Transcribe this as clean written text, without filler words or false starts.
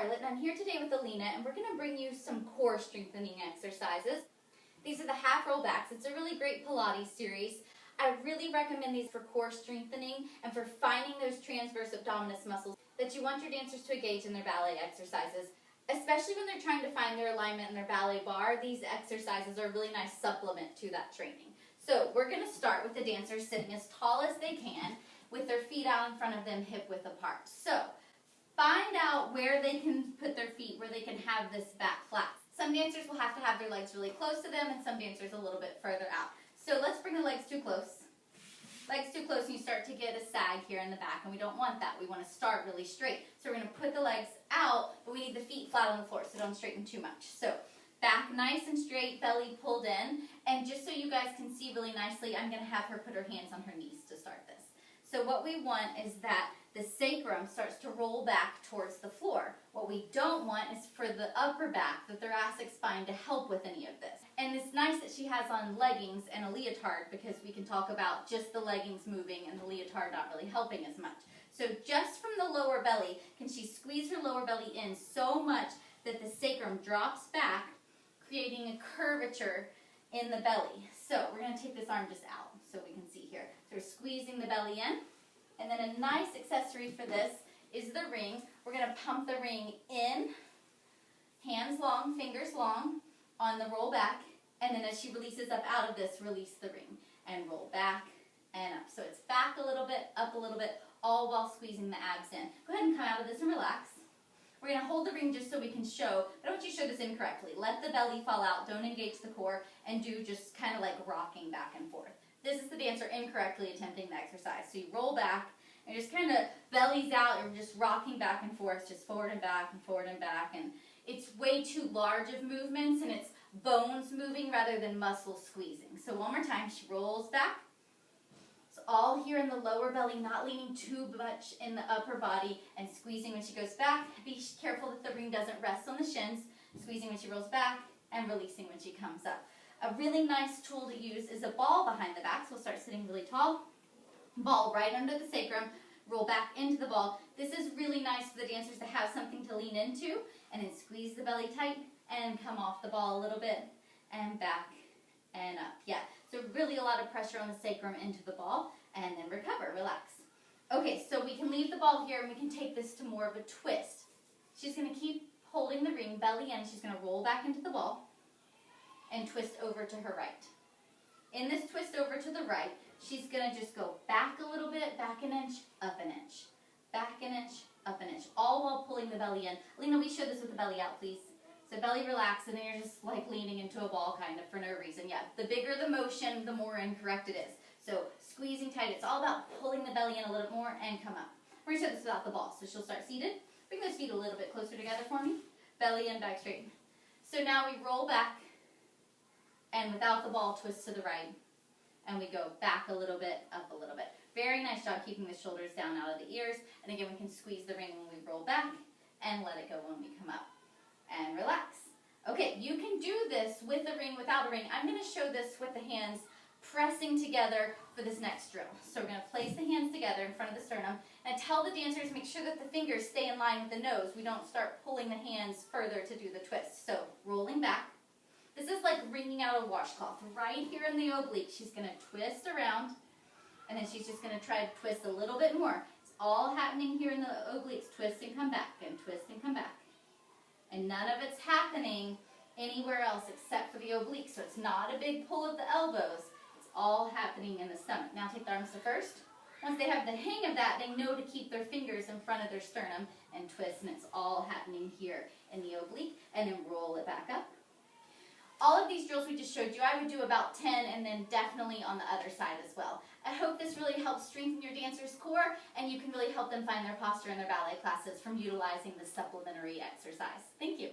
Scarlett, and I'm here today with Alina, and we're going to bring you some core strengthening exercises. These are the half roll backs. It's a really great Pilates series. I really recommend these for core strengthening and for finding those transverse abdominis muscles that you want your dancers to engage in their ballet exercises. Especially when they're trying to find their alignment in their ballet bar, these exercises are a really nice supplement to that training. So we're going to start with the dancers sitting as tall as they can with their feet out in front of them, hip width apart. So find out where they can put their feet, where they can have this back flat. Some dancers will have to have their legs really close to them and some dancers a little bit further out. So let's bring the legs too close. Legs too close and you start to get a sag here in the back, and we don't want that. We want to start really straight. So we're going to put the legs out, but we need the feet flat on the floor, so don't straighten too much. So back nice and straight, belly pulled in, and just so you guys can see really nicely, I'm going to have her put her hands on her knees to start this. So what we want is that the sacrum starts to roll back towards the floor. What we don't want is for the upper back, the thoracic spine, to help with any of this. And it's nice that she has on leggings and a leotard, because we can talk about just the leggings moving and the leotard not really helping as much. So just from the lower belly, can she squeeze her lower belly in so much that the sacrum drops back, creating a curvature in the belly. So we're going to take this arm just out so we can see here. So we're squeezing the belly in. And then a nice accessory for this is the ring. We're going to pump the ring in, hands long, fingers long, on the roll back. And then as she releases up out of this, release the ring. And roll back and up. So it's back a little bit, up a little bit, all while squeezing the abs in. Go ahead and come out of this and relax. We're going to hold the ring just so we can show. I don't want you to show this incorrectly. Let the belly fall out. Don't engage the core. And do just kind of like rocking back and forth. This is the dancer incorrectly attempting the exercise. So you roll back and just kind of bellies out. You're just rocking back and forth, just forward and back and forward and back. And it's way too large of movements, and it's bones moving rather than muscle squeezing. So one more time. She rolls back. It's all here in the lower belly, not leaning too much in the upper body, and squeezing when she goes back. Be careful that the ring doesn't rest on the shins. Squeezing when she rolls back and releasing when she comes up. A really nice tool to use is a ball behind the back. So we'll start sitting really tall. Ball right under the sacrum. Roll back into the ball. This is really nice for the dancers to have something to lean into, and then squeeze the belly tight and come off the ball a little bit and back and up. Yeah, so really a lot of pressure on the sacrum into the ball, and then recover, relax. Okay, so we can leave the ball here and we can take this to more of a twist. She's going to keep holding the ring, belly in. She's going to roll back into the ball and twist over to her right. In this twist over to the right, she's going to just go back a little bit, back an inch, up an inch. Back an inch, up an inch, all while pulling the belly in. Lena, we show this with the belly out, please. So belly relaxed, and then you're just like leaning into a ball kind of for no reason. Yeah, the bigger the motion, the more incorrect it is. So squeezing tight, it's all about pulling the belly in a little more and come up. We're going to show this without the ball. So she'll start seated. Bring those feet a little bit closer together for me. Belly in, back straight. So now we roll back, and without the ball, twist to the right. And we go back a little bit, up a little bit. Very nice job keeping the shoulders down out of the ears. And again, we can squeeze the ring when we roll back and let it go when we come up. And relax. Okay, you can do this with a ring, without a ring. I'm going to show this with the hands pressing together for this next drill. So we're going to place the hands together in front of the sternum. And tell the dancers, make sure that the fingers stay in line with the nose. We don't start pulling the hands further to do the twist. So rolling back. This is like wringing out a washcloth. Right here in the oblique, she's going to twist around, and then she's just going to try to twist a little bit more. It's all happening here in the obliques. Twist and come back, and twist and come back. And none of it's happening anywhere else except for the obliques. So it's not a big pull of the elbows. It's all happening in the stomach. Now take the arms to first. Once they have the hang of that, they know to keep their fingers in front of their sternum and twist, and it's all happening here in the oblique. And then roll it back up. All of these drills we just showed you, I would do about 10, and then definitely on the other side as well. I hope this really helps strengthen your dancer's core, and you can really help them find their posture in their ballet classes from utilizing this supplementary exercise. Thank you.